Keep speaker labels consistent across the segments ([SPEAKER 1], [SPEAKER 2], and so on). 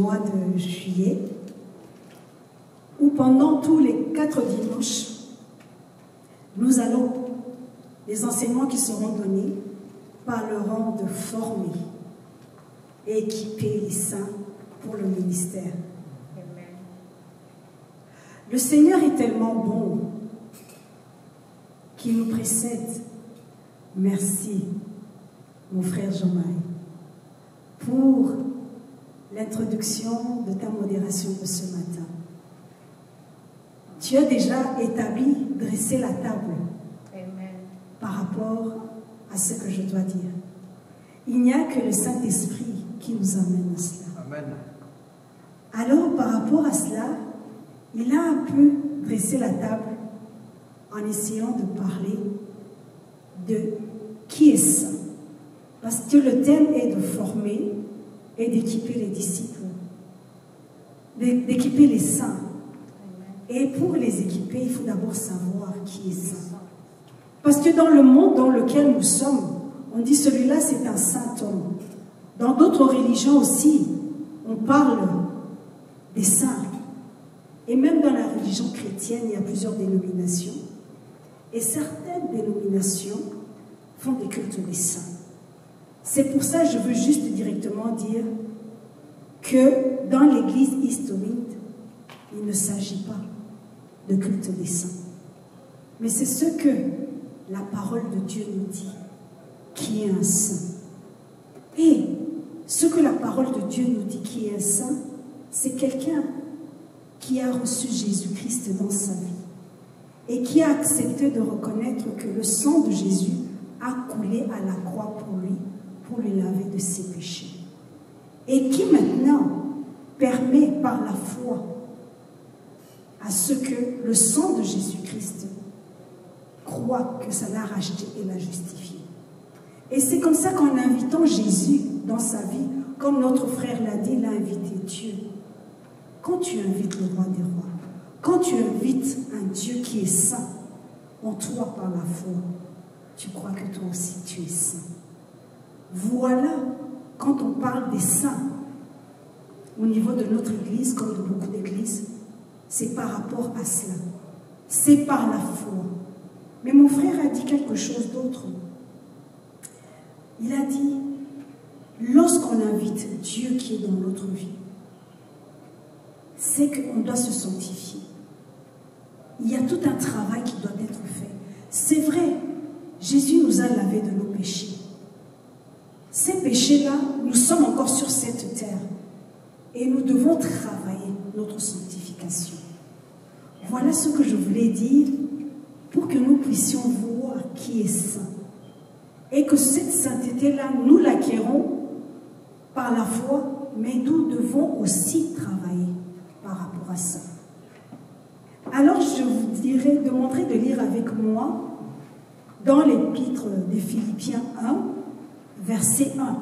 [SPEAKER 1] mois de juillet, où pendant tous les 4 dimanches, nous allons, les enseignements qui seront donnés parleront de former et équiper les saints pour le ministère. Amen. Le Seigneur est tellement bon qu'il nous précède. Merci, mon frère Jean-Marie, pour l'introduction de ta modération de ce matin. Tu as déjà établi, dressé la table. Amen. Par rapport à ce que je dois dire. Il n'y a que le Saint-Esprit qui nous amène à cela. Amen. Alors, par rapport à cela, il a un peu dressé la table en essayant de parler de qui est saint. Parce que le thème est de former et d'équiper les disciples, d'équiper les saints. Et pour les équiper, il faut d'abord savoir qui est saint. Parce que dans le monde dans lequel nous sommes, on dit celui-là c'est un saint homme. Dans d'autres religions aussi, on parle des saints. Et même dans la religion chrétienne, il y a plusieurs dénominations. Et certaines dénominations font des cultes des saints. C'est pour ça que je veux juste directement dire que dans l'église historique, il ne s'agit pas de culte des saints. Mais c'est ce que la parole de Dieu nous dit, qui est un saint. Et ce que la parole de Dieu nous dit qui est un saint, c'est quelqu'un qui a reçu Jésus-Christ dans sa vie et qui a accepté de reconnaître que le sang de Jésus a coulé à la croix pour lui laver de ses péchés. Et qui maintenant permet par la foi à ce que le sang de Jésus-Christ croit que ça l'a racheté et l'a justifié. Et c'est comme ça qu'en invitant Jésus dans sa vie, comme notre frère l'a dit, il a invité Dieu. Quand tu invites le roi des rois, quand tu invites un Dieu qui est saint en toi par la foi, tu crois que toi aussi tu es saint. Voilà, quand on parle des saints, au niveau de notre église, comme de beaucoup d'églises, c'est par rapport à cela. C'est par la foi. Mais mon frère a dit quelque chose d'autre. Il a dit, lorsqu'on invite Dieu qui est dans notre vie, c'est qu'on doit se sanctifier. Il y a tout un travail qui doit être fait. C'est vrai, Jésus nous a lavé de nos péchés. Ces péchés-là, nous sommes encore sur cette terre. Et nous devons travailler notre sanctification. Voilà ce que je voulais dire pour que nous puissions voir qui est saint. Et que cette sainteté-là, nous l'acquérons par la foi, mais nous devons aussi travailler par rapport à ça. Alors je vous dirais de montrer de lire avec moi dans l'épître des Philippiens 1, verset 1.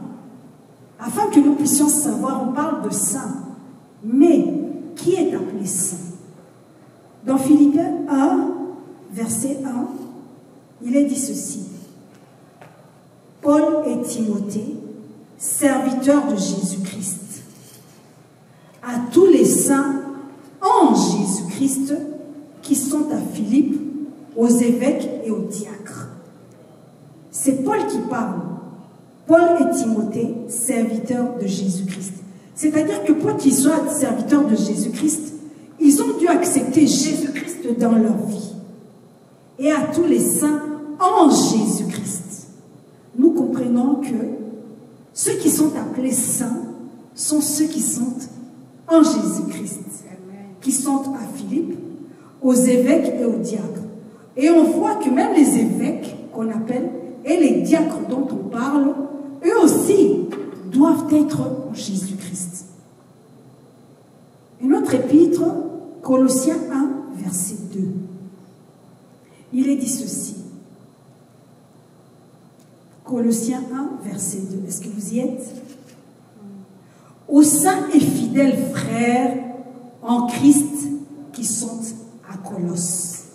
[SPEAKER 1] Afin que nous puissions savoir, on parle de saint, mais qui est appelé saint? Dans Philippiens 1, verset 1, il est dit ceci. Paul et Timothée, serviteurs de Jésus-Christ, à tous les saints en Jésus-Christ qui sont à Philippe, aux évêques et aux diacres. C'est Paul qui parle. Paul et Timothée, serviteurs de Jésus-Christ. C'est-à-dire que pour qu'ils soient serviteurs de Jésus-Christ, ils ont dû accepter Jésus-Christ dans leur vie. Et à tous les saints en Jésus-Christ. Nous comprenons que ceux qui sont appelés saints sont ceux qui sont en Jésus-Christ, qui sont à Philippe, aux évêques et aux diacres. Et on voit que même les évêques qu'on appelle et les diacres dont on parle, eux aussi doivent être en Jésus-Christ. Une autre épître, Colossiens 1, verset 2. Il est dit ceci. Colossiens 1, verset 2. Est-ce que vous y êtes? Aux saints et fidèles frères en Christ qui sont à Colosse.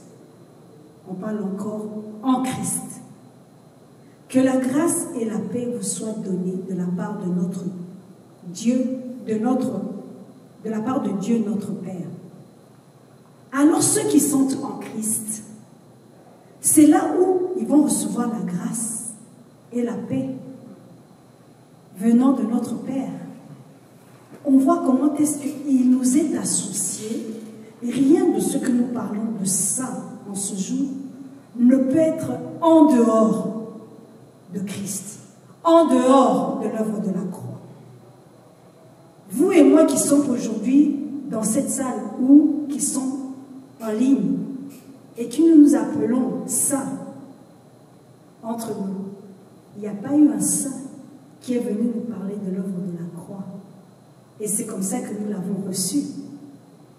[SPEAKER 1] On parle encore en Christ. Que la grâce et la paix vous soient données de la part de notre Dieu, de notre de la part de Dieu notre Père. Alors ceux qui sont en Christ, c'est là où ils vont recevoir la grâce et la paix venant de notre Père. On voit comment est-ce qu'il nous est associé. Et rien de ce que nous parlons de ça en ce jour ne peut être en dehors de Christ, en dehors de l'œuvre de la croix. Vous et moi qui sommes aujourd'hui dans cette salle ou qui sont en ligne et qui nous appelons saints entre nous, il n'y a pas eu un saint qui est venu nous parler de l'œuvre de la croix. Et c'est comme ça que nous l'avons reçu.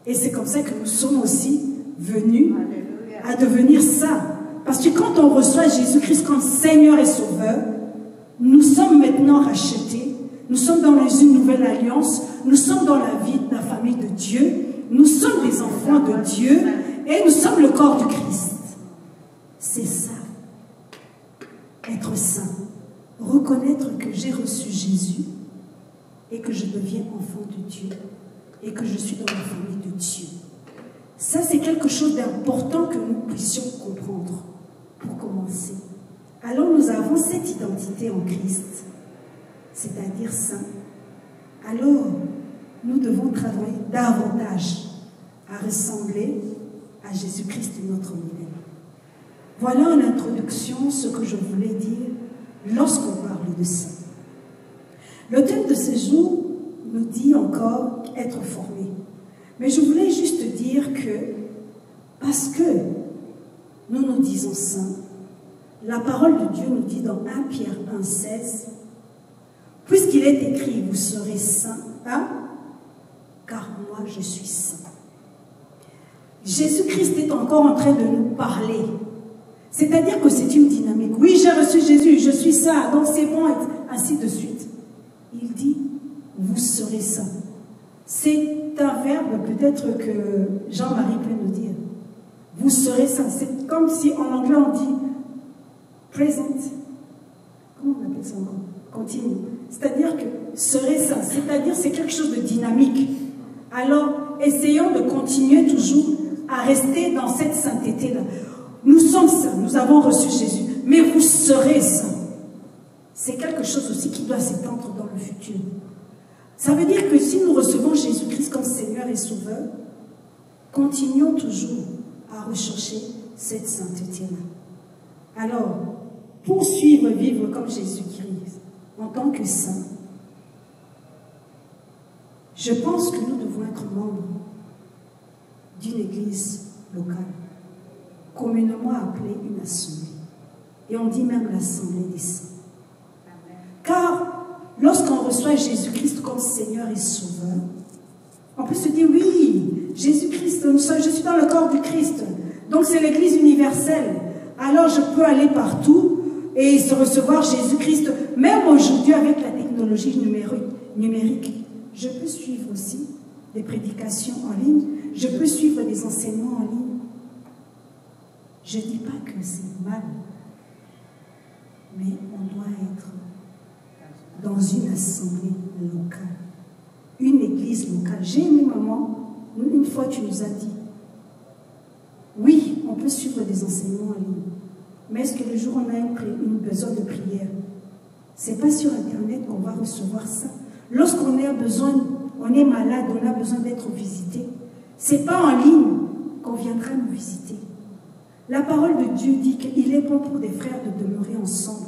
[SPEAKER 1] Et c'est comme ça que nous sommes aussi venus à devenir saints. Parce que quand on reçoit Jésus-Christ comme Seigneur et Sauveur, nous sommes maintenant rachetés, nous sommes dans une nouvelle alliance, nous sommes dans la vie de la famille de Dieu, nous sommes des enfants de Dieu et nous sommes le corps du Christ. C'est ça, être saint, reconnaître que j'ai reçu Jésus et que je deviens enfant de Dieu et que je suis dans la famille de Dieu. Ça, c'est quelque chose d'important que nous puissions comprendre pour commencer. Alors, nous avons cette identité en Christ, c'est-à-dire saint. Alors, nous devons travailler davantage à ressembler à Jésus-Christ, notre modèle. Voilà en introduction ce que je voulais dire lorsqu'on parle de ça. Le thème de ce jour nous dit encore être formé. Mais je voulais juste dire que, parce que nous nous disons saints, la parole de Dieu nous dit dans 1 Pierre 1,16, puisqu'il est écrit, vous serez saints, hein, car moi je suis saint. Jésus-Christ est encore en train de nous parler. C'est-à-dire que c'est une dynamique. Oui, j'ai reçu Jésus, je suis saint, donc c'est bon, et ainsi de suite. Il dit, vous serez saints. C'est un verbe peut-être que Jean-Marie peut nous dire. Vous serez saints. C'est comme si en anglais on dit present. Comment on appelle ça encore? Continue. C'est-à-dire que serez saints. C'est-à-dire c'est quelque chose de dynamique. Alors, essayons de continuer toujours à rester dans cette sainteté-là. Nous sommes saints, nous avons reçu Jésus, mais vous serez saints. C'est quelque chose aussi qui doit s'étendre dans le futur. Ça veut dire que si nous recevons Jésus-Christ comme Seigneur et Sauveur, continuons toujours à rechercher cette sainteté-là. Alors, poursuivre, vivre comme Jésus-Christ, en tant que saint, je pense que nous devons être membres d'une église locale, communément appelée une assemblée. Et on dit même l'assemblée des saints. Car lorsqu'on reçoit Jésus-Christ comme Seigneur et Sauveur, on peut se dire, oui, Jésus-Christ, je suis dans le corps du Christ, donc c'est l'église universelle. Alors je peux aller partout et recevoir Jésus-Christ. Même aujourd'hui, avec la technologie numérique, je peux suivre aussi des prédications en ligne, je peux suivre des enseignements en ligne. Je ne dis pas que c'est mal, mais on doit être dans une assemblée locale, une église locale. J'ai aimé maman, une fois tu nous as dit, oui, on peut suivre des enseignements en ligne, mais est-ce que le jour où on a une besoin de prière, c'est pas sur Internet qu'on va recevoir ça? Lorsqu'on a besoin, on est malade, on a besoin d'être visité, c'est pas en ligne qu'on viendra nous visiter. La parole de Dieu dit qu'il est bon pour des frères de demeurer ensemble.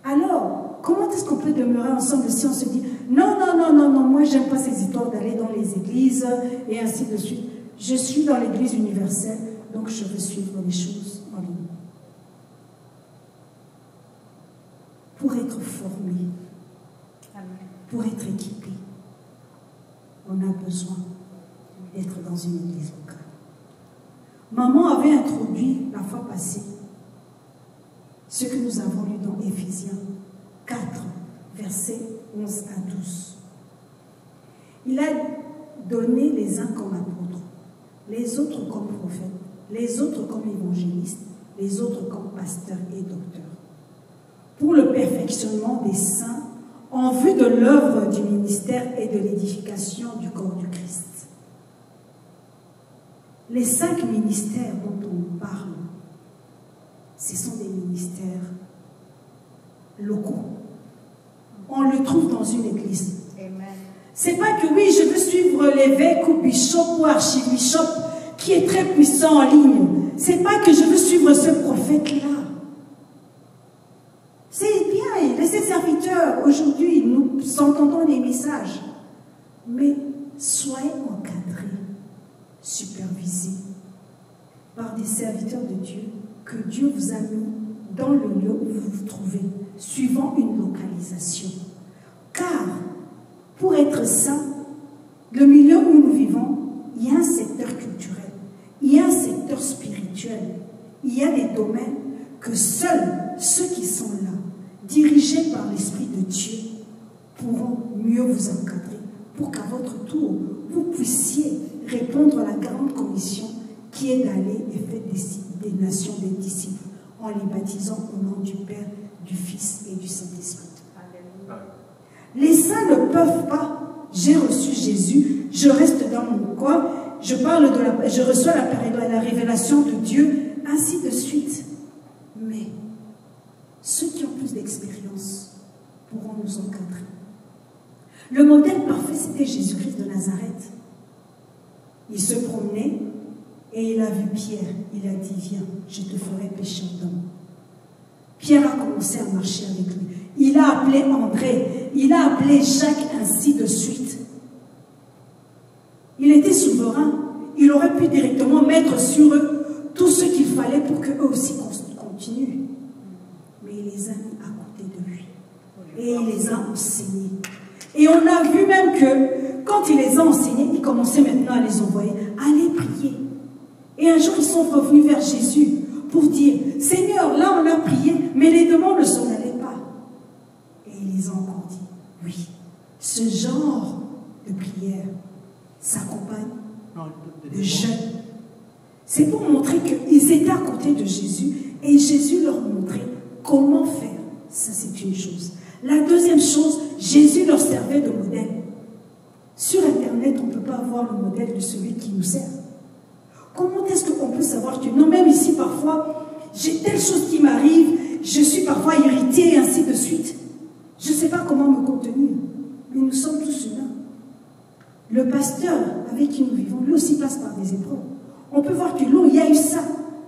[SPEAKER 1] Alors, comment est-ce qu'on peut demeurer ensemble si on se dit non, non, non, non, non, moi j'aime pas ces histoires d'aller dans les églises et ainsi de suite. Je suis dans l'église universelle, donc je veux suivre les choses en ligne. Pour être formé, pour être équipé, on a besoin d'être dans une église locale. Maman avait introduit la fois passée ce que nous avons lu dans Éphésiens 4, versets 11 à 12. Il a donné les uns comme apôtres, les autres comme prophètes, les autres comme évangélistes, les autres comme pasteurs et docteurs, pour le perfectionnement des saints, en vue de l'œuvre du ministère et de l'édification du corps du Christ. Les 5 ministères dont on parle, ce sont des ministères locaux. On le trouve dans une église. C'est pas que oui, je veux suivre l'évêque ou bishop ou archibishop qui est très puissant en ligne. C'est pas que je veux suivre ce prophète-là. C'est bien, laissez serviteurs. Aujourd'hui, nous entendons les messages. Mais soyez encadrés, supervisés par des serviteurs de Dieu que Dieu vous a mis dans le lieu où vous vous trouvez, suivant une localisation. Car, pour être saint, le milieu où nous vivons, il y a un secteur culturel, il y a un secteur spirituel, il y a des domaines que seuls ceux qui sont là, dirigés par l'Esprit de Dieu, pourront mieux vous encadrer pour qu'à votre tour, vous puissiez répondre à la grande commission qui est d'aller et faire des nations des disciples en les baptisant au nom du Père, du Fils et du Saint-Esprit. Les saints ne peuvent pas, j'ai reçu Jésus, je reste dans mon coin, je reçois la révélation de Dieu, ainsi de suite. Mais ceux qui ont plus d'expérience pourront nous encadrer. Le modèle parfait, c'était Jésus-Christ de Nazareth. Il se promenait et il a vu Pierre. Il a dit, viens, je te ferai pécher d'homme. Pierre a commencé à marcher avec lui. Il a appelé André, il a appelé Jacques, ainsi de suite. Il était souverain. Il aurait pu directement mettre sur eux tout ce qu'il fallait pour qu'eux aussi continuent. Mais il les a mis à côté de lui. Et il les a enseignés. Et on a vu même que quand il les a enseignés, il commençait maintenant à les envoyer. Allez prier. Et un jour, ils sont revenus vers Jésus pour dire, Seigneur, là on a prié, mais les demandes ne s'en allaient pas. Et il les a encore dit, oui, ce genre de prière s'accompagne de jeûne. C'est pour montrer qu'ils étaient à côté de Jésus et Jésus leur montrait comment faire. Ça, c'est une chose. La deuxième chose, Jésus leur servait de modèle. Sur Internet, on ne peut pas avoir le modèle de celui qui nous sert. Comment est-ce qu'on peut savoir que... Non, même ici, parfois, j'ai telle chose qui m'arrive, je suis parfois irritée, et ainsi de suite. Je ne sais pas comment me contenir. Mais nous sommes tous humains. Le pasteur avec qui nous vivons, lui aussi passe par des épreuves. On peut voir que l'eau, il y a eu ça.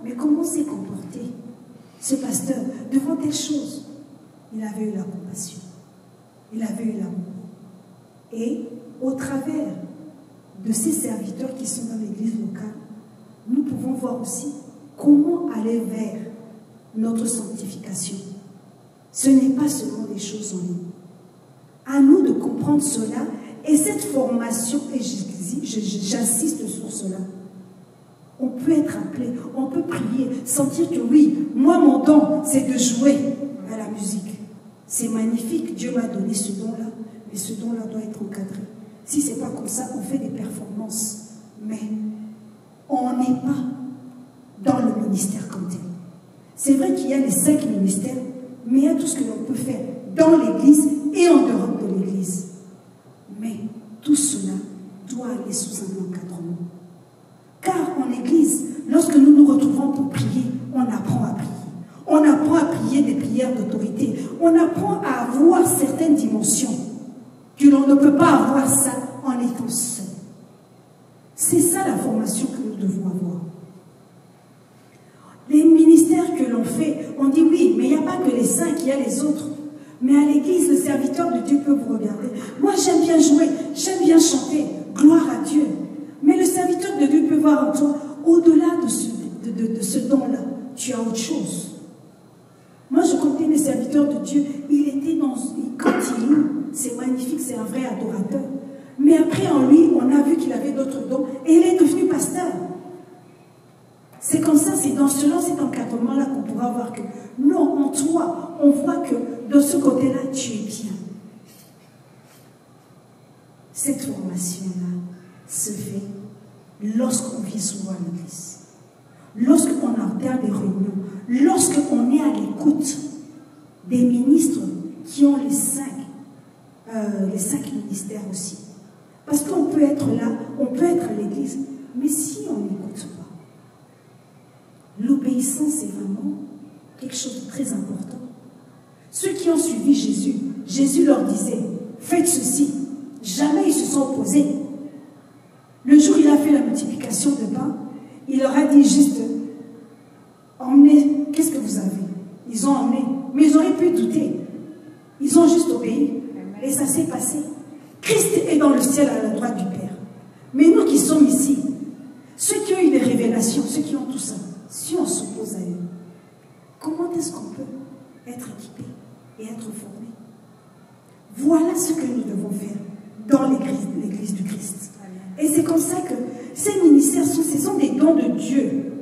[SPEAKER 1] Mais comment s'est comporté ce pasteur devant telle chose? Il avait eu la compassion. Il avait eu l'amour. Et au travers de ces serviteurs qui sont dans l'église locale, nous pouvons voir aussi comment aller vers notre sanctification. Ce n'est pas seulement des choses en nous. À nous de comprendre cela. Et cette formation, et j'insiste sur cela, on peut être appelé, on peut prier, sentir que oui, moi mon don, c'est de jouer à la musique. C'est magnifique, Dieu m'a donné ce don-là, mais ce don-là doit être encadré. Si ce n'est pas comme ça, on fait des performances, mais on n'est pas dans le ministère comme tel. C'est vrai qu'il y a les 5 ministères, mais il y a tout ce que l'on peut faire dans l'Église et en dehors de l'Église. Mais tout cela doit aller sous un encadrement. Car en Église, lorsque nous nous retrouvons pour prier, on apprend à prier. On apprend à prier des prières d'autorité. On apprend à avoir certaines dimensions que l'on ne peut pas avoir ça en étant seul. C'est ça la formation que nous devons avoir. Les ministères que l'on fait, on dit oui, mais il n'y a pas que les 5, il y a les autres. Mais à l'église, le serviteur de Dieu peut vous regarder. Moi, j'aime bien jouer, j'aime bien chanter. Gloire à Dieu. Mais le serviteur de Dieu peut voir en toi, au-delà de ce don-là, tu as autre chose. Moi, je connais les serviteurs de Dieu. Il était dans... Quand il loue, c'est magnifique, c'est un vrai adorateur. Mais après, en lui, on a vu qu'il avait d'autres dons. Et il est devenu pasteur. C'est comme ça, c'est dans cet encadrement-là qu'on pourra voir que, non, en toi, on voit que de ce côté-là, tu es bien. Cette formation-là se fait lorsqu'on vient souvent à l'église, lorsqu'on entend des réunions, lorsqu'on est à l'écoute des ministres qui ont les 5 les 5 ministères aussi. Parce qu'on peut être là, on peut être à l'église, mais si on n'écoute pas, l'obéissance est vraiment quelque chose de très important. Ceux qui ont suivi Jésus, Jésus leur disait, faites ceci. Jamais ils se sont opposés. Le jour où il a fait la multiplication de pain, il leur a dit juste, emmenez, qu'est-ce que vous avez? Ils ont emmené, mais ils auraient pu douter. Ils ont juste obéi. Et ça s'est passé. Christ est dans le ciel à la droite du Père. Mais nous qui sommes ici, ceux qui ont eu des révélations, ceux qui ont tout ça, si on s'oppose à eux, comment est-ce qu'on peut être équipé et être formé? Voilà ce que nous devons faire dans l'église du Christ. Et c'est comme ça que ces ministères, ce sont des dons de Dieu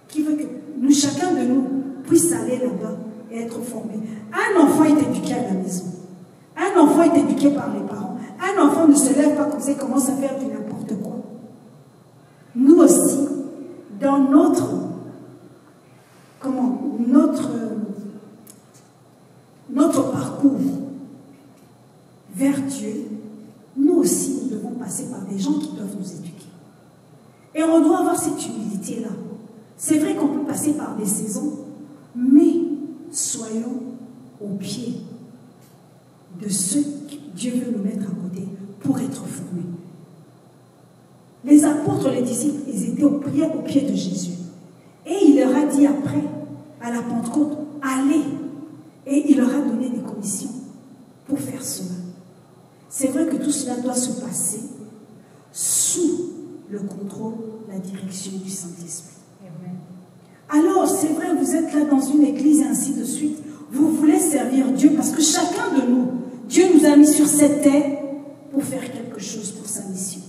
[SPEAKER 1] qui veut que nous, chacun de nous, puisse aller là-bas et être formé. Un enfant est éduqué à la maison. Un enfant est éduqué par les parents. Un enfant ne se lève pas comme ça et commence à faire du n'importe quoi. Nous aussi, dans notre parcours vers Dieu, nous aussi, nous devons passer par des gens qui doivent nous éduquer. Et on doit avoir cette humilité-là. C'est vrai qu'on peut passer par des saisons, mais soyons au pied de ceux que Dieu veut nous mettre à côté pour être formés. Les apôtres, les disciples, ils étaient au pied de Jésus. Et il leur a dit après, à la Pentecôte, allez. Et il leur a donné des commissions pour faire cela. C'est vrai que tout cela doit se passer sous le contrôle, la direction du Saint-Esprit. Alors, c'est vrai, vous êtes là dans une église et ainsi de suite. Vous voulez servir Dieu parce que chacun de nous, Dieu nous a mis sur cette terre pour faire quelque chose pour sa mission.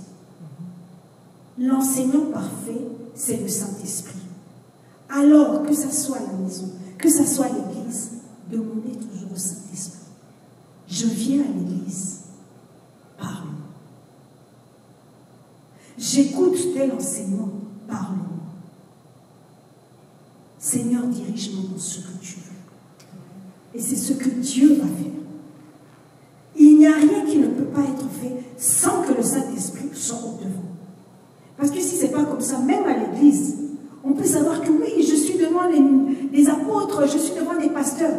[SPEAKER 1] L'enseignant parfait, c'est le Saint-Esprit. Alors, que ce soit la maison, que ce soit l'église, demandez toujours au Saint-Esprit. Je viens à l'église, parle-moi. J'écoute tel enseignement, parle-moi. Seigneur, dirige-moi dans ce que tu veux. Et c'est ce que Dieu va faire. Il n'y a rien qui ne peut pas être fait sans que le Saint-Esprit soit au devant. Parce que si ce n'est pas comme ça, même à l'église, on peut savoir que oui, je suis devant les apôtres, je suis devant les pasteurs.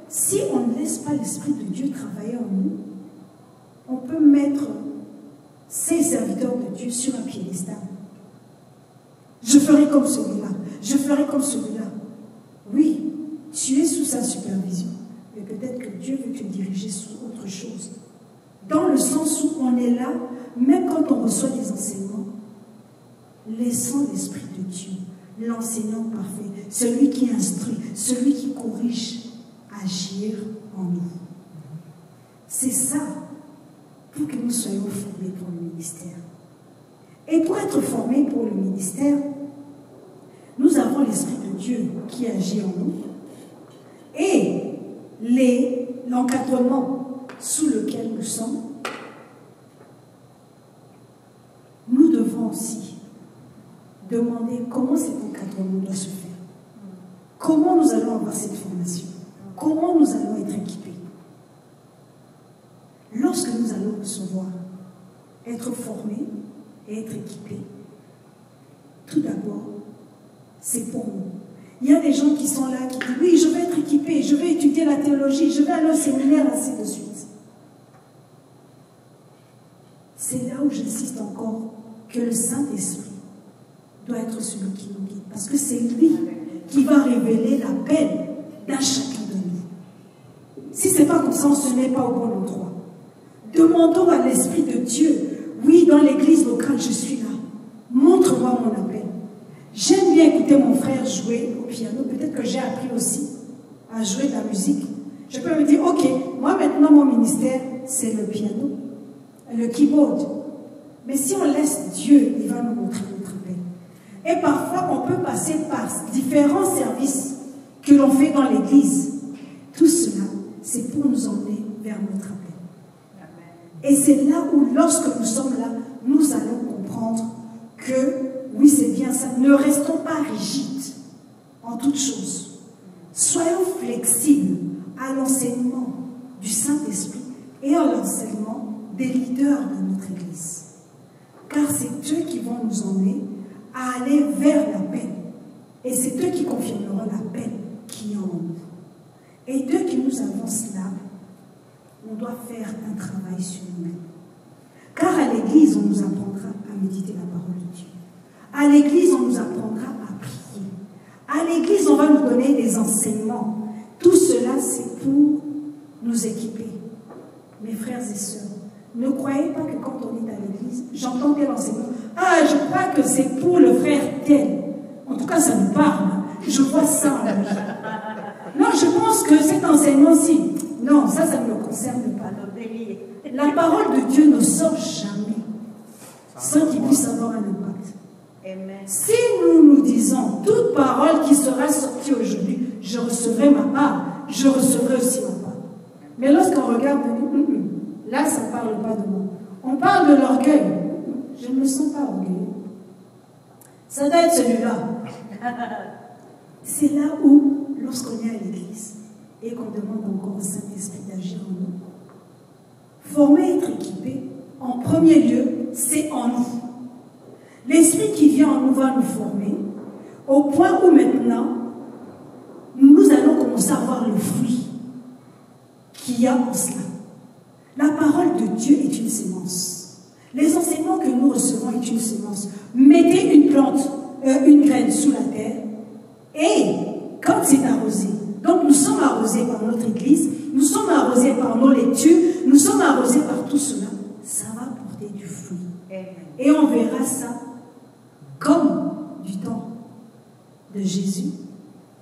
[SPEAKER 1] Si on ne laisse pas l'Esprit de Dieu travailler en nous, on peut mettre ces serviteurs de Dieu sur un piédestal. Je ferai comme celui-là, je ferai comme celui-là. Oui, tu es sous sa supervision, mais peut-être que Dieu veut te diriger sous autre chose. Dans le sens où on est là, même quand on reçoit des enseignements, laissons l'Esprit de Dieu, l'enseignant parfait, celui qui instruit, celui qui corrige, agir en nous. C'est ça pour que nous soyons formés pour le ministère. Et pour être formés pour le ministère, nous avons l'Esprit de Dieu qui agit en nous et l'encadrement sous lequel nous sommes. Nous devons aussi demander comment cet encadrement doit se faire. Comment nous allons avoir cette formation? Comment nous allons être équipés? Lorsque nous allons recevoir, être formés et être équipés, tout d'abord, c'est pour nous. Il y a des gens qui sont là, qui disent, oui, je vais être équipé, je vais étudier la théologie, je vais aller au séminaire, ainsi de suite. C'est là où j'insiste encore que le Saint-Esprit doit être celui qui nous guide. Parce que c'est lui qui va révéler l'appel d'un chacun de nous. Si ce n'est pas comme ça, on ne met pas au bon endroit. Demandons à l'Esprit de Dieu, oui, dans l'église locale, je suis là. Montre-moi mon appel. J'aime bien écouter mon frère jouer au piano. Peut-être que j'ai appris aussi à jouer de la musique. Je peux me dire, ok, moi maintenant mon ministère, c'est le piano, le keyboard. Mais si on laisse Dieu, il va nous montrer notre appel. Et parfois, on peut passer par différents services que l'on fait dans l'église. Tout cela, c'est pour nous emmener vers notre appel. Et c'est là où, lorsque nous sommes là, nous allons comprendre que, oui, c'est bien ça, ne restons pas rigides en toutes choses. Soyons flexibles à l'enseignement du Saint-Esprit et leaders de notre Église. Car c'est eux qui vont nous emmener à aller vers la paix. Et c'est eux qui confirmeront la paix qui est en nous. Et d'eux qui nous avancent là, on doit faire un travail sur nous-mêmes. Car à l'Église, on nous apprendra à méditer la parole de Dieu. À l'Église, on nous apprendra à prier. À l'Église, on va nous donner des enseignements. Tout cela, c'est pour nous équiper. Mes frères et sœurs, ne croyez pas que quand on est à l'Église, j'entends tel enseignement. Ah, je crois que c'est pour le frère tel. En tout cas, ça me parle. Je vois ça en lui. Non, je pense que cet enseignement-ci, non, ça ne me concerne pas. La parole de Dieu ne sort jamais sans qu'il puisse avoir un impact. Amen. Si nous nous disons, toute parole qui sera sortie aujourd'hui, je recevrai ma part, je recevrai aussi ma part. Mais lorsqu'on regarde, là, ça ne parle pas de moi. On parle de l'orgueil. Je ne me sens pas orgueilleux. Ça doit être celui-là. C'est là où, lorsqu'on est à l'église et qu'on demande encore au Saint-Esprit d'agir en nous, former, être équipé, en premier lieu, c'est en nous. L'Esprit qui vient en nous va nous former au point où maintenant, nous allons commencer à voir le fruit qu'il y a en cela. La parole de Dieu est une sémence. Les enseignements que nous recevons est une sémence. Mettez une plante, une graine sous la terre, et quand c'est arrosé, donc nous sommes arrosés par notre Église, nous sommes arrosés par nos lectures, nous sommes arrosés par tout cela, ça va porter du fruit. Et on verra ça comme du temps de Jésus.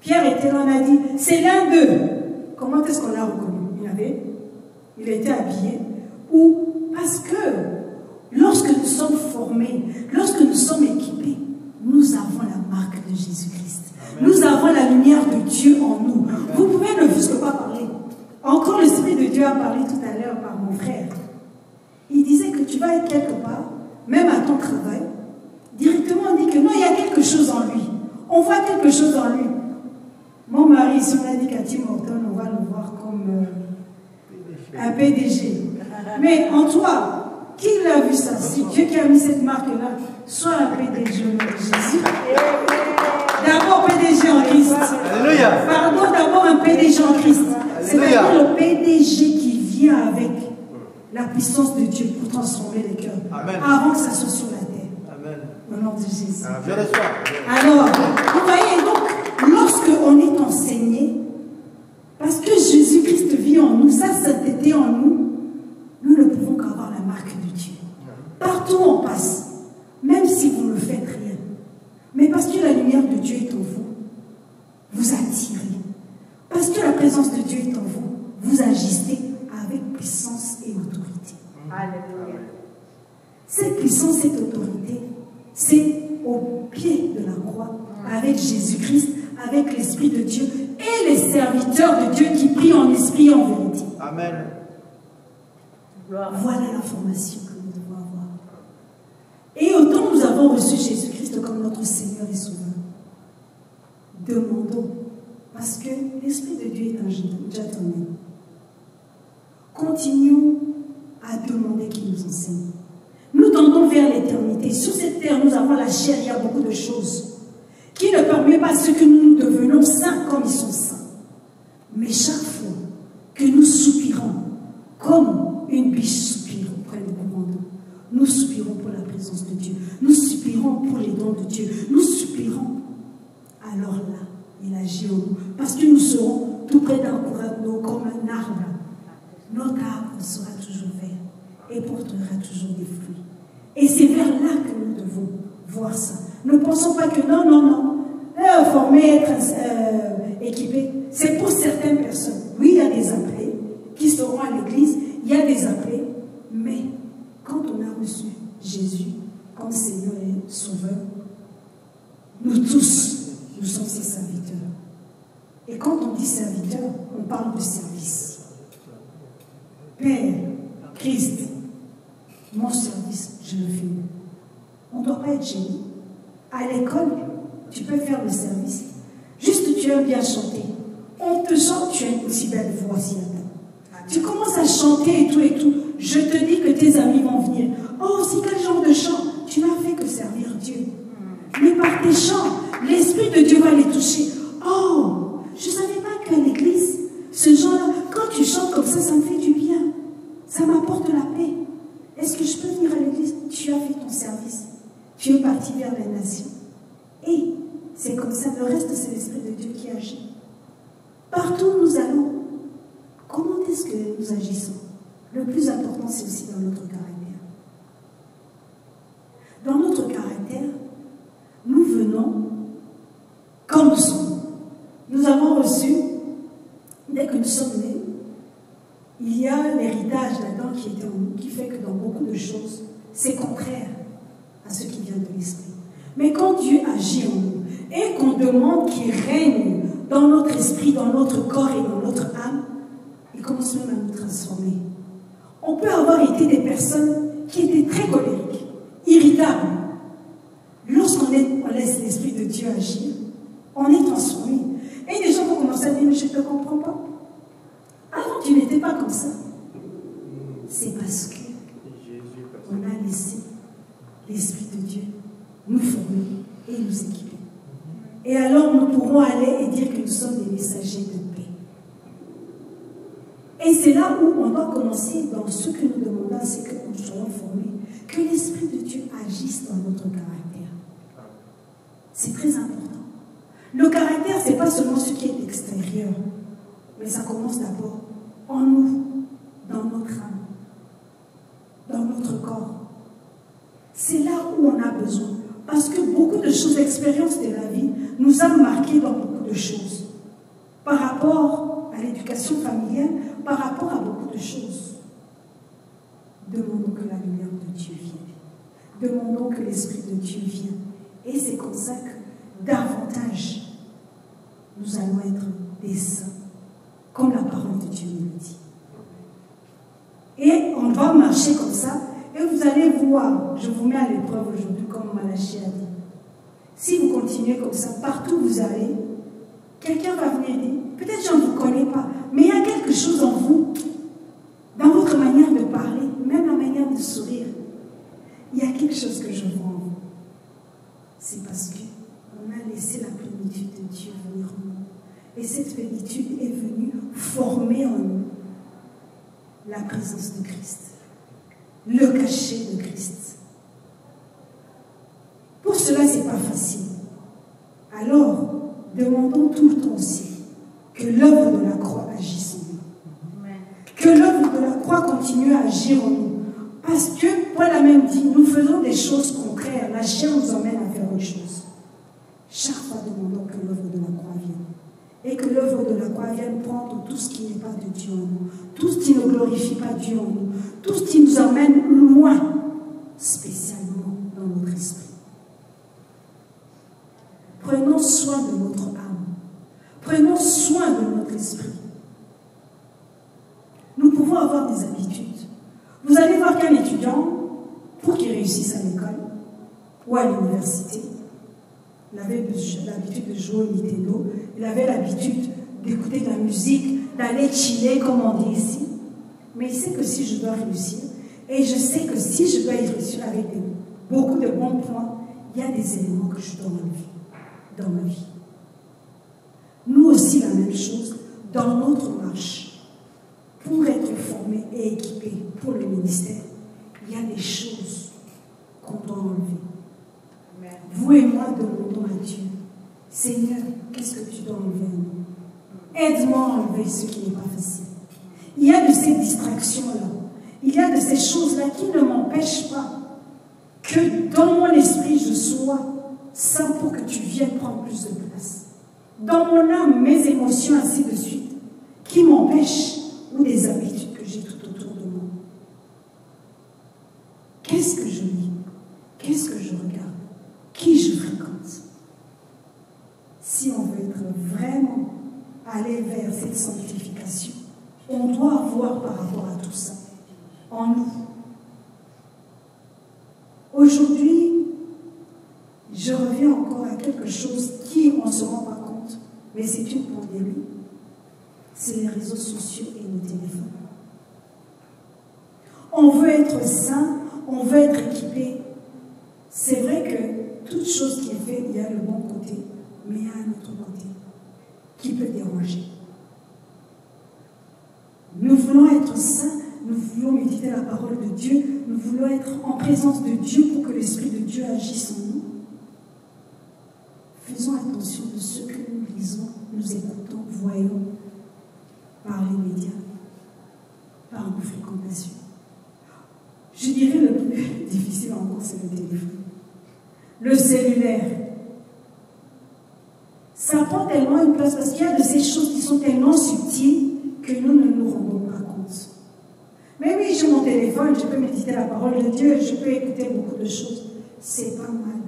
[SPEAKER 1] Pierre était là, on a dit, c'est l'un d'eux. Comment est-ce qu'on l'a reconnu? Il était habillé. Ou parce que lorsque nous sommes formés, lorsque nous sommes équipés, nous avons la marque de Jésus-Christ. Nous avons la lumière de Dieu en nous. Vous pouvez ne juste pas parler. Encore l'Esprit de Dieu a parlé tout à l'heure par mon frère. Il disait que tu vas être quelque part, même à ton travail, directement on dit que non, il y a quelque chose en lui. On voit quelque chose en lui. Mon mari, si on a dit qu'à Tim Horton, on va le voir comme un PDG. Mais en toi, qui l'a vu ça? Si Dieu qui a mis cette marque-là, soit un PDG au nom de Jésus. D'abord PDG en Christ. Alléluia. Pardon, d'abord un PDG en Christ. C'est-à-dire le PDG qui vient avec la puissance de Dieu pour transformer les cœurs. Amen. Avant que ça soit sur la terre. Amen. Au nom de Jésus. Alors, vous voyez, donc, lorsqu'on est enseigné, parce que Jésus-Christ vit en nous, sa sainteté en nous, nous ne pouvons qu'avoir la marque de Dieu. Partout où on passe, même si vous ne faites rien, mais parce que la lumière de Dieu est en vous, vous attirez. Parce que la présence de Dieu est en vous, vous agissez avec puissance et autorité. Alléluia. Cette puissance, cette autorité, c'est au pied de la croix, avec Jésus-Christ, avec l'Esprit de Dieu et les serviteurs de Dieu qui prient en esprit et en vérité. Amen. Voilà la formation que nous devons avoir. Et autant nous avons reçu Jésus-Christ comme notre Seigneur et Sauveur, demandons, parce que l'Esprit de Dieu est un gentleman. Continuons à demander qu'il nous enseigne. Nous tendons vers l'éternité. Sur cette terre, nous avons la chair, il y a beaucoup de choses qui ne permettent pas ce que nous devenons saints comme ils sont saints. Mais chaque fois que nous soupirons, comme une biche soupire auprès du courant d'eau, nous soupirons pour la présence de Dieu, nous soupirons pour les dons de Dieu, nous soupirons. Alors là, il agit en nous, parce que nous serons tout près d'un courant d'eau comme un arbre. Notre arbre sera toujours vert et portera toujours des fruits. Et c'est vers là que nous devons voir ça. Ne pensons pas que non, non, non. Former, être équipé, c'est pour certaines personnes. Oui, il y a des appelés qui seront à l'église, il y a des appelés, mais quand on a reçu Jésus comme Seigneur et Sauveur, nous tous, nous sommes ses serviteurs. Et quand on dit serviteur, on parle de service. Père, Christ, mon service, je le fais. On ne doit pas être gêné. À l'école, tu peux faire le service. Juste tu aimes bien chanter. On te chante, tu as une aussi belle voix si attends. Tu commences à chanter et tout et tout. Je te dis que tes amis vont Dieu. Mais par tes chants, l'Esprit de Dieu va les toucher. Oh, je ne savais pas qu'à l'église, ce genre-là, quand tu chantes comme ça me fait du bien. Ça m'apporte la paix. Est-ce que je peux venir à l'église? Tu as fait ton service. Tu es parti vers les nations. Et c'est comme ça, le reste, c'est l'Esprit de Dieu qui agit. Partout où nous allons, comment est-ce que nous agissons? Le plus important, c'est aussi dans notre caractère. Dans notre caractère, nous venons comme nous sommes. Nous avons reçu, dès que nous sommes nés, il y a l'héritage là-dedans qui est en nous, qui fait que dans beaucoup de choses, c'est contraire à ce qui vient de l'esprit. Mais quand Dieu agit en nous et qu'on demande qu'il règne dans notre esprit, dans notre corps et dans notre âme, il commence même à nous transformer. On peut avoir été des personnes qui étaient très colériques, irritables. Lorsqu'on laisse l'Esprit de Dieu agir, on est transformé. Et les gens vont commencer à dire, mais je ne te comprends pas. Avant, tu n'étais pas comme ça. C'est parce que on a laissé l'Esprit de Dieu nous former et nous équiper. Et alors, nous pourrons aller et dire que nous sommes des messagers de paix. Et c'est là où on doit commencer dans ce que nous demandons, c'est que nous soyons formés, que l'Esprit de Dieu agisse dans notre caractère. C'est très important. Le caractère, ce n'est pas seulement ce qui est extérieur, mais ça commence d'abord en nous, dans notre âme, dans notre corps. C'est là où on a besoin. Parce que beaucoup de choses, l'expérience de la vie, nous a marqués dans beaucoup de choses. Par rapport à l'éducation familiale, par rapport à beaucoup de choses. Demandons que la lumière de Dieu vienne. Demandons que l'Esprit de Dieu vienne. Et c'est comme ça que, davantage, nous allons être des saints, comme la parole de Dieu nous le dit. Et on va marcher comme ça, et vous allez voir, je vous mets à l'épreuve aujourd'hui, comme Malachie a dit. Si vous continuez comme ça, partout où vous allez, quelqu'un va venir dire, peut-être je ne vous connais pas, mais il y a quelque chose en vous, dans votre manière de parler, même la manière de sourire. Il y a quelque chose que je vois en vous. C'est parce qu'on a laissé la plénitude de Dieu venir en nous. Et cette plénitude est venue former en nous la présence de Christ, le cachet de Christ. Pour cela, ce n'est pas facile. Alors, demandons tout le temps aussi que l'œuvre de la croix agisse en nous. Que l'œuvre de la croix continue à agir en nous. Parce que, Paul a même dit, nous faisons des choses contraires. La chair nous emmène à faire autre chose. Chaque fois, demandons que l'œuvre de la croix vienne. Et que l'œuvre de la croix vienne prendre tout ce qui n'est pas de Dieu en nous. Tout ce qui ne glorifie pas Dieu en nous. Tout ce qui nous emmène loin, spécialement dans notre esprit. Prenons soin de notre âme. Prenons soin de notre esprit. Nous pouvons avoir des habitudes. Vous allez voir qu'un étudiant, pour qu'il réussisse à l'école ou à l'université, il avait l'habitude de jouer au Nintendo, il avait l'habitude d'écouter de la musique, d'aller chiller, comme on dit ici. Mais il sait que si je dois réussir, et je sais que si je dois y réussir avec beaucoup de bons points, il y a des éléments que je dois enlever dans ma vie. Nous aussi, la même chose, dans notre marche. Pour être formés et équipés pour le ministère, il y a des choses qu'on doit enlever. Vous et moi demandons à Dieu, Seigneur, qu'est-ce que tu dois enlever en nous? Aide-moi à enlever ce qui n'est pas facile. Il y a de ces distractions-là, il y a de ces choses-là qui ne m'empêchent pas que dans mon esprit je sois sain pour que tu viennes prendre plus de place. Dans mon âme, mes émotions, ainsi de suite, qui m'empêchent ou des habitudes que j'ai tout autour de moi. Qu'est-ce que je lis? Qu'est-ce que je regarde? Qui je fréquente? Si on veut être vraiment aller vers cette sanctification, on doit avoir par rapport à tout ça en nous. Aujourd'hui, je reviens encore à quelque chose qui, on ne se rend pas compte, mais c'est une pandémie. C'est les réseaux sociaux et nos téléphones. On veut être sain, on veut être équipé. C'est vrai toute chose qui est faite, il y a le bon côté, mais il y a un autre côté qui peut déranger. Nous voulons être saints, nous voulons méditer la parole de Dieu, nous voulons être en présence de Dieu pour que l'Esprit de Dieu agisse en nous. Faisons attention de ce que nous lisons, nous écoutons, voyons par les médias, par nos fréquentations. Je dirais le plus difficile encore, c'est le téléphone. Le cellulaire. Ça prend tellement une place parce qu'il y a de ces choses qui sont tellement subtiles que nous ne nous rendons pas compte. Mais oui, j'ai mon téléphone, je peux méditer la parole de Dieu, je peux écouter beaucoup de choses. C'est pas mal.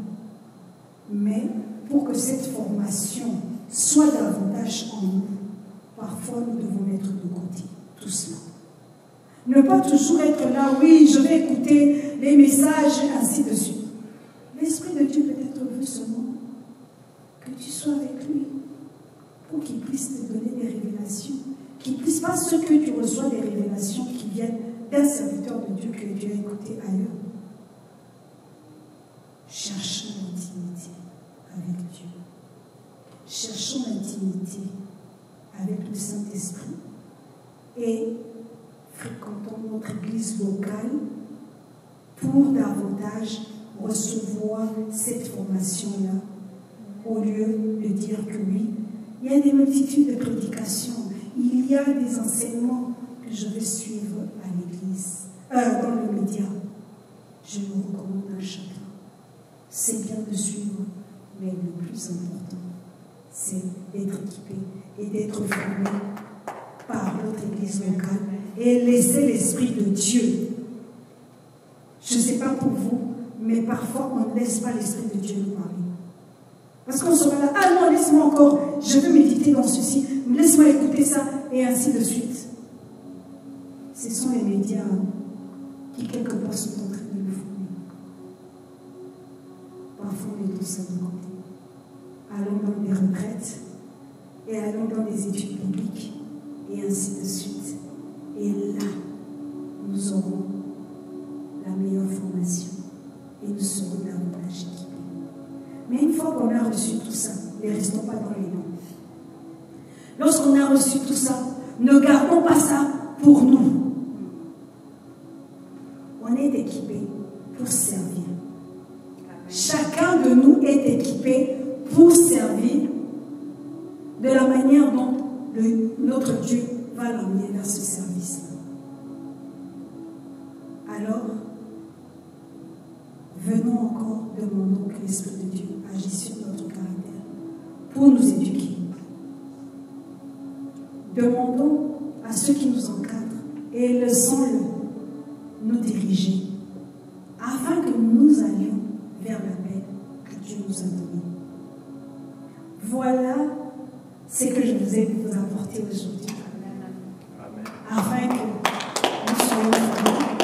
[SPEAKER 1] Mais pour que cette formation soit davantage en nous, parfois nous devons mettre de côté tout cela. Ne pas toujours être là, oui, je vais écouter les messages, et ainsi de suite. L'Esprit de Dieu peut-être veut seulement que tu sois avec lui pour qu'il puisse te donner des révélations, qu'il puisse pas ce que tu reçois des révélations qui viennent d'un serviteur de Dieu que Dieu a écouté ailleurs. Cherchons l'intimité avec Dieu. Cherchons l'intimité avec le Saint-Esprit et fréquentons notre église locale pour davantage recevoir cette formation-là, au lieu de dire que oui, il y a des multitudes de prédications, il y a des enseignements que je vais suivre à l'église, dans le média. Je vous recommande à chacun. C'est bien de suivre, mais le plus important, c'est d'être équipé et d'être formé par notre église locale et laisser l'Esprit de Dieu. Je ne sais pas pour vous, mais parfois on ne laisse pas l'Esprit de Dieu nous parler. Parce qu'on sera là, ah non, laisse-moi encore, je veux méditer dans ceci, laisse-moi écouter ça, et ainsi de suite. Ce sont les médias qui, quelque part, sont en train de nous former. Parfois, on est tout ça de côté. Allons dans des retraites, et allons dans des études bibliques, et ainsi de suite. Et là, nous aurons la meilleure formation, et nous serons davantage équipés. Mais une fois qu'on a reçu tout ça, ne restons pas dans les noms. Lorsqu'on a reçu tout ça, ne gardons pas ça pour nous. On est équipé pour servir. Chacun de nous est équipé pour servir de la manière dont notre Dieu va l'emmener vers ce service-là. Alors, venons encore, demandons que l'Esprit de Dieu agisse sur notre caractère pour nous éduquer. Demandons à ceux qui nous encadrent et laissons-le nous diriger afin que nous allions vers l'appel que Dieu nous a donné. Voilà ce que je vous ai vous apporter aujourd'hui. Afin que nous soyons formés,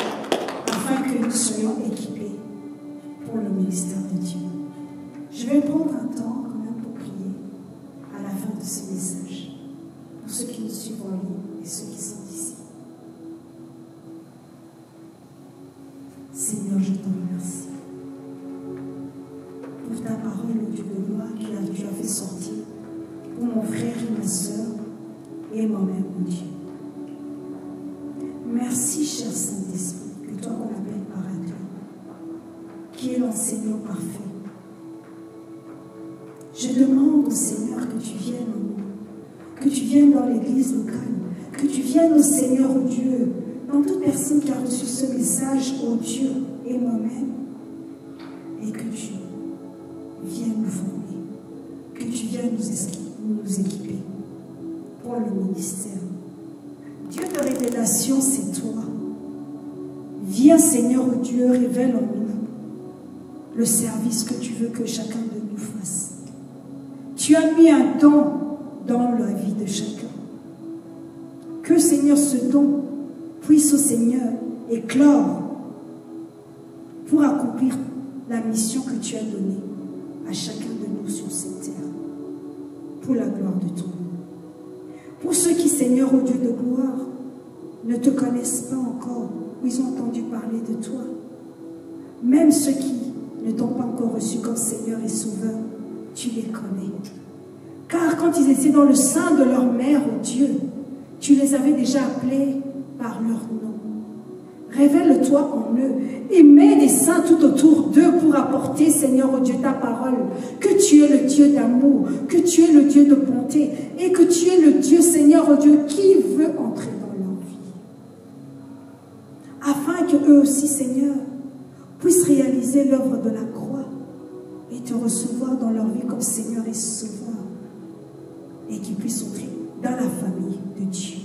[SPEAKER 1] afin que nous soyons équipés pour le ministère de Dieu. Je vais prendre un temps quand même pour prier à la fin de ce message, pour ceux qui nous suivent en ligne et ceux qui sont ici. Seigneur, je te remercie pour ta parole, ô Dieu de gloire, que tu as fait sortir pour mon frère et ma soeur et moi-même, mon Dieu. Merci, cher Saint-Esprit, que toi qu'on appelle Paraclet, qui est l'enseignant parfait. Je demande au Seigneur que tu viennes en nous, que tu viennes dans l'église locale, que tu viennes au Seigneur, au Dieu, dans toute personne qui a reçu ce message, au Dieu et moi-même, et que tu viennes nous former, que tu viennes nous équiper pour le ministère. Dieu de révélation, c'est toi. Viens, Seigneur, au Dieu, révèle en nous le service que tu veux que chacun de nous fasse. Tu as mis un don dans la vie de chacun. Que, Seigneur, ce don puisse, au Seigneur, éclore pour accomplir la mission que tu as donnée à chacun de nous sur cette terre, pour la gloire de ton nom. Pour ceux qui, Seigneur, au Dieu de gloire, ne te connaissent pas encore, ou ils ont entendu parler de toi, même ceux qui ne ne t'ont pas encore reçu comme Seigneur et Sauveur, tu les connais. Car quand ils étaient dans le sein de leur mère, oh Dieu, tu les avais déjà appelés par leur nom. Révèle-toi en eux et mets des saints tout autour d'eux pour apporter, Seigneur, oh Dieu, ta parole, que tu es le Dieu d'amour, que tu es le Dieu de bonté et que tu es le Dieu, Seigneur, oh Dieu, qui veut entrer dans leur vie. Afin qu'eux aussi, Seigneur, puissent réaliser l'œuvre de la croix et te recevoir dans leur vie comme Seigneur et Sauveur et qu'ils puissent entrer dans la famille de Dieu.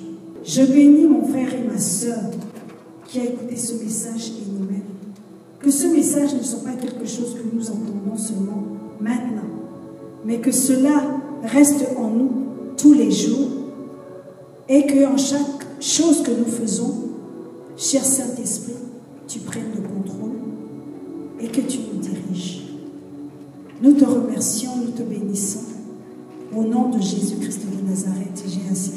[SPEAKER 1] Je bénis mon frère et ma soeur qui a écouté ce message et nous-mêmes. Que ce message ne soit pas quelque chose que nous entendons seulement maintenant, mais que cela reste en nous tous les jours et que en chaque chose que nous faisons, cher Saint-Esprit, tu prennes le contrôle et que tu nous diriges. Nous te remercions, nous te bénissons. Au nom de Jésus-Christ de Nazareth, j'ai ainsi